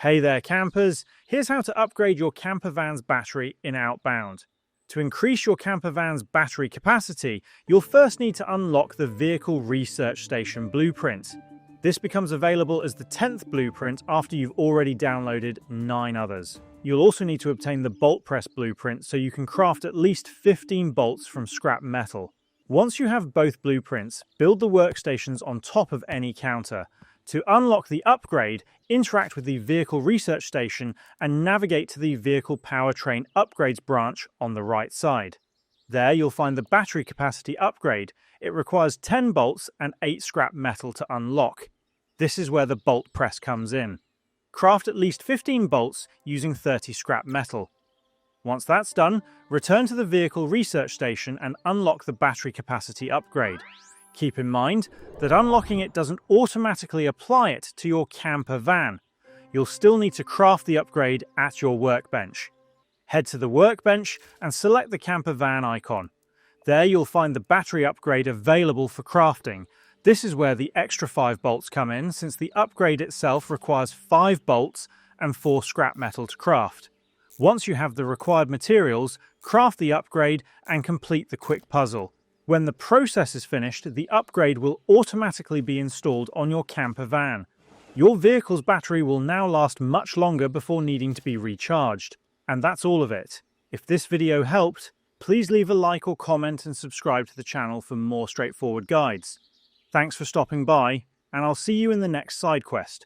Hey there campers, here's how to upgrade your camper van's battery in Outbound. To increase your camper van's battery capacity, you'll first need to unlock the Vehicle Research Station blueprint. This becomes available as the 10th blueprint after you've already downloaded 9 others. You'll also need to obtain the bolt press blueprint so you can craft at least 15 bolts from scrap metal. Once you have both blueprints, build the workstations on top of any counter. To unlock the upgrade, interact with the Vehicle Research Station and navigate to the Vehicle Powertrain Upgrades branch on the right side. There you'll find the battery capacity upgrade. It requires 10 bolts and 8 scrap metal to unlock. This is where the bolt press comes in. Craft at least 15 bolts using 30 scrap metal. Once that's done, return to the Vehicle Research Station and unlock the battery capacity upgrade. Keep in mind that unlocking it doesn't automatically apply it to your camper van. You'll still need to craft the upgrade at your workbench. Head to the workbench and select the camper van icon. There you'll find the battery upgrade available for crafting. This is where the extra 5 bolts come in, since the upgrade itself requires 5 bolts and 4 scrap metal to craft. Once you have the required materials, craft the upgrade and complete the quick puzzle. When the process is finished, the upgrade will automatically be installed on your camper van. Your vehicle's battery will now last much longer before needing to be recharged. And that's all of it. If this video helped, please leave a like or comment and subscribe to the channel for more straightforward guides. Thanks for stopping by, and I'll see you in the next side quest.